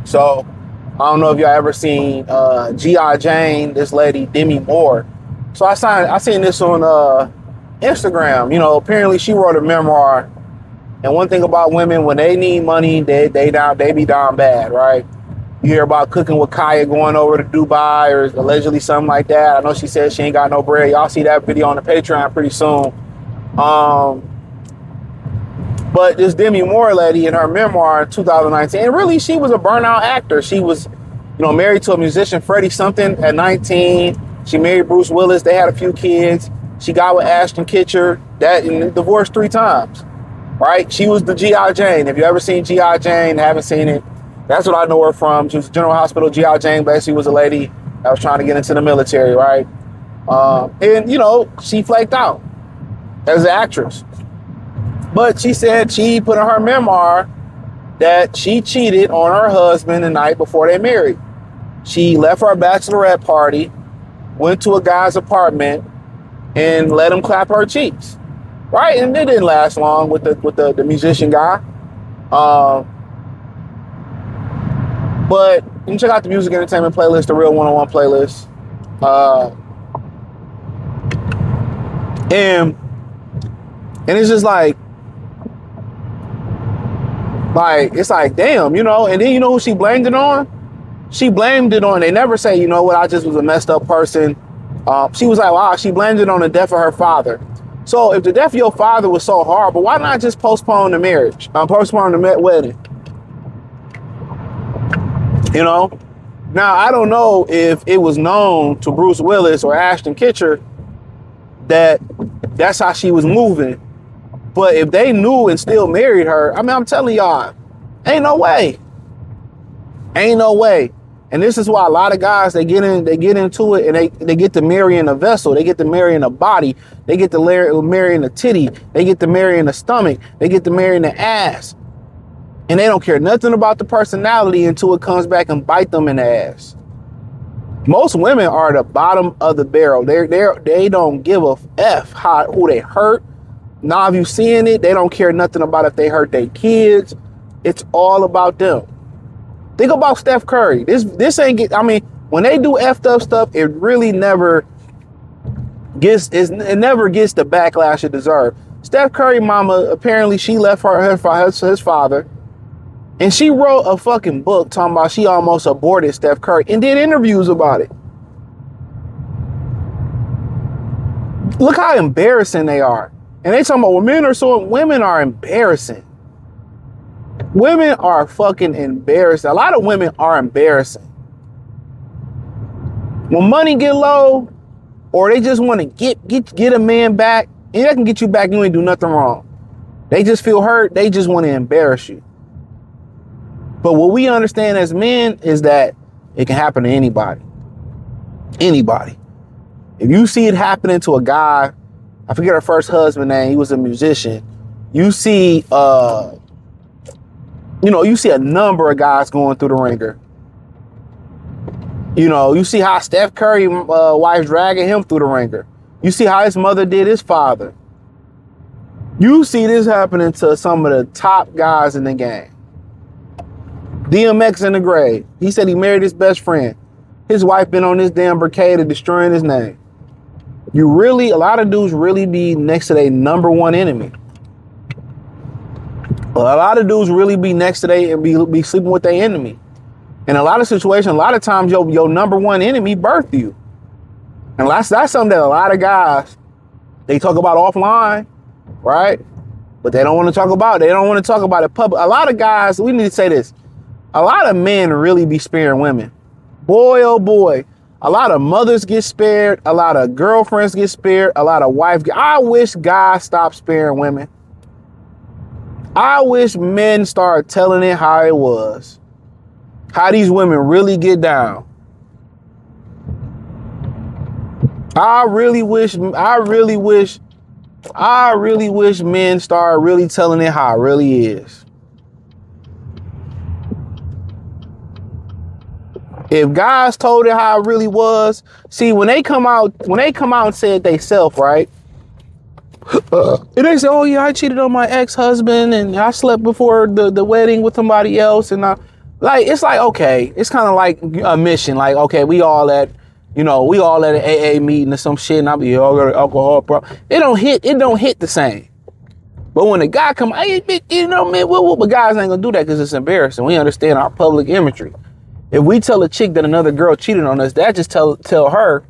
So I don't know if y'all ever seen G.I. Jane, this lady, Demi Moore. So I seen this on Instagram. You know, apparently she wrote a memoir. And one thing about women, when they need money, they be down bad, right? You hear about Cooking with Kaya going over to Dubai or allegedly something like that. I know she said she ain't got no bread. Y'all see that video on the Patreon pretty soon. But this Demi Moore lady in her memoir in 2019, and really she was a burnout actor. She was, you know, married to a musician, Freddie something, at 19. She married Bruce Willis. They had a few kids. She got with Ashton Kutcher, and divorced 3 times, right? She was the G.I. Jane. If you ever seen G.I. Jane, haven't seen it, that's what I know her from. She was General Hospital. G.I. Jane basically was a lady that was trying to get into the military, right? And, you know, she flaked out as an actress. But she said she put in her memoir that she cheated on her husband the night before they married. She left her bachelorette party, went to a guy's apartment, and let him clap her cheeks, right? And it didn't last long with the musician guy. But you can check out the music entertainment playlist, the Real 101 playlist. And it's just like it's like, damn, you know. And then you know who she blamed it on? She blamed it on, they never say, you know what, I just was a messed up person. She was like, wow, she blamed it on the death of her father. So if the death of your father was so horrible, why not just postpone the marriage? Postpone the wedding? You know? Now, I don't know if it was known to Bruce Willis or Ashton Kutcher that that's how she was moving. But if they knew and still married her, I mean, I'm telling y'all, ain't no way. Ain't no way. And this is why a lot of guys, they get into it, and they get to marry in a vessel. They get to marry in a body. They get to marry in a titty. They get to marry in a stomach. They get to marry in the ass. And they don't care nothing about the personality until it comes back and bite them in the ass. Most women are the bottom of the barrel. They don't give a F who they hurt. Now, if you seeing it, they don't care nothing about if they hurt their kids. It's all about them. Think about Steph Curry. This ain't get. I mean, when they do effed up stuff, it really never gets. It never gets the backlash it deserves. Steph Curry mama, apparently she left his father, and she wrote a fucking book talking about she almost aborted Steph Curry and did interviews about it. Look how embarrassing they are. And they talking about, well, women are embarrassing. Women are fucking embarrassing. A lot of women are embarrassing. When money get low, or they just want to get a man back, and they can get you back, you ain't do nothing wrong. They just feel hurt. They just want to embarrass you. But what we understand as men is that it can happen to anybody. Anybody. If you see it happening to a guy, I forget her first husband name, he was a musician. You see, you see a number of guys going through the ringer. You know, you see how Steph Curry wife dragging him through the ringer. You see how his mother did his father. You see this happening to some of the top guys in the game. DMX in the grave. He said he married his best friend. His wife been on this damn brigade of destroying his name. A lot of dudes really be next to their number one enemy. A lot of dudes really be next to and be sleeping with their enemy. In a lot of situations, a lot of times your number one enemy birthed you. And that's something that a lot of guys, they talk about offline, right? But they don't want to talk about it. They don't want to talk about it public. A lot of guys, we need to say this. A lot of men really be sparing women. Boy, oh boy. A lot of mothers get spared. A lot of girlfriends get spared. A lot of wives I wish guys stopped sparing women. I wish men started telling it how it was. How these women really get down. I really wish men start really telling it how it really is. If guys told it how it really was, see, when they come out and say it they self, right? And they say, oh yeah, I cheated on my ex-husband and I slept before the wedding with somebody else. And Like, it's like, okay, it's kind of like a mission. Like, okay, we all at an AA meeting or some shit, and I'll be, oh, I got an alcohol problem. It don't hit the same. But when a guy come, hey, you know, man, but guys ain't gonna do that because it's embarrassing. We understand our public imagery. If we tell a chick that another girl cheated on us, that just tell her,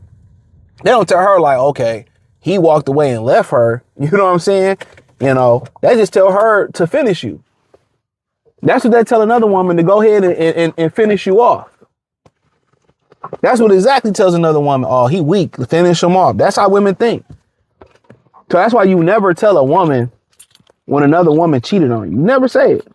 they don't tell her like, okay, he walked away and left her. You know what I'm saying? You know, they just tell her to finish you. That's what they tell another woman, to go ahead and finish you off. That's what exactly tells another woman, oh, he weak, finish him off. That's how women think. So that's why you never tell a woman when another woman cheated on you. You never say it.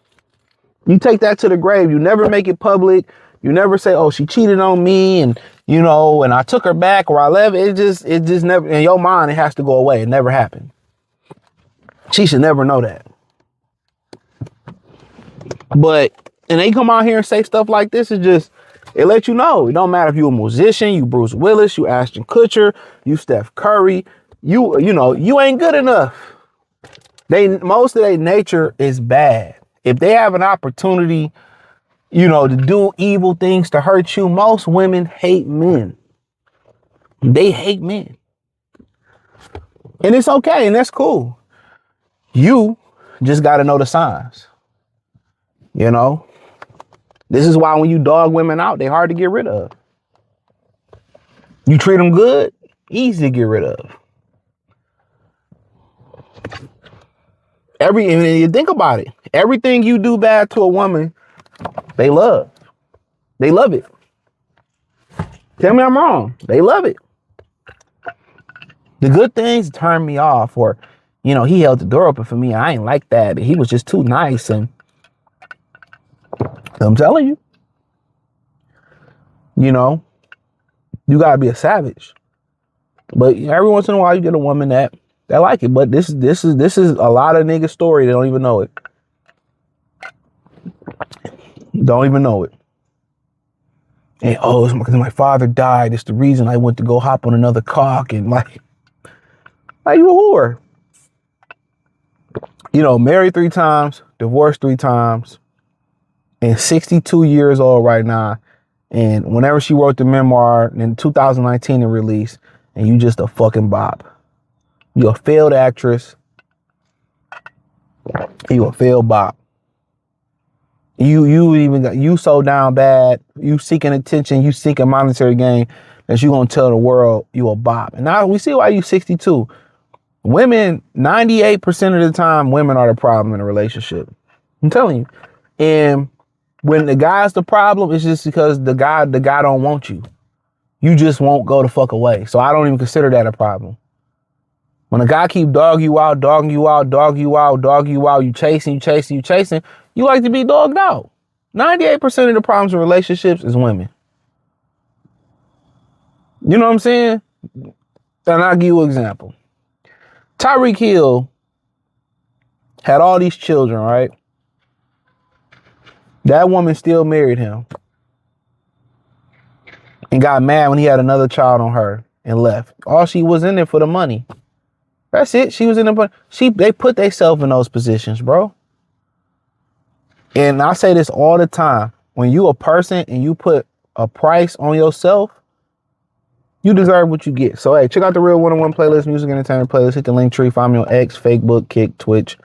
You take that to the grave. You never make it public. You never say, oh, she cheated on me and, you know, and I took her back or I left. It just never, in your mind, it has to go away. It never happened. She should never know that. But, and they come out here and say stuff like this, it lets you know. It don't matter if you a musician, you Bruce Willis, you Ashton Kutcher, you Steph Curry, you know, you ain't good enough. Most of their nature is bad. If they have an opportunity, you know, to do evil things to hurt you, most women hate men. They hate men. And it's okay, and that's cool. You just got to know the signs. You know, this is why when you dog women out, they're hard to get rid of. You treat them good, easy to get rid of. And you think about it, everything you do bad to a woman, they love. They love it. Tell me I'm wrong. They love it. The good things turn me off, or, you know, he held the door open for me. I ain't like that. He was just too nice. And I'm telling you, you know, you gotta be a savage. But every once in a while, you get a woman that like it. But this is a lot of niggas' story. They don't even know it. Don't even know it. And it's because my father died. It's the reason I went to go hop on another cock. And like you a whore. You know, married 3 times, divorced 3 times, and 62 years old right now. And whenever she wrote the memoir in 2019 it released, and you just a fucking bop. You a failed actress. You a failed bop. You so down bad. You seeking attention. You seeking monetary gain that you gonna tell the world you a bop. And now we see why you 62. Women, 98% of the time, women are the problem in a relationship. I'm telling you. And when the guy's the problem, it's just because the guy don't want you. You just won't go the fuck away. So I don't even consider that a problem. When a guy keep dogging you out, you chasing, you like to be dogged out. 98% of the problems in relationships is women. You know what I'm saying? And I'll give you an example. Tyreek Hill had all these children, right? That woman still married him and got mad when he had another child on her and left. All she was in there for the money. That's it. She was in there. They put themselves in those positions, bro. And I say this all the time. When you a person and you put a price on yourself, you deserve what you get. So, hey, check out the Real 101 playlist, music entertainment playlist. Hit the link tree. Find me on X, Facebook, Kick, Twitch,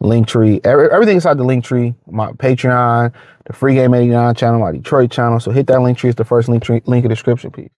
Linktree. Everything inside the Linktree. My Patreon, the Free Game 89 channel, my Detroit channel. So hit that Linktree. It's the first link in the description, peace.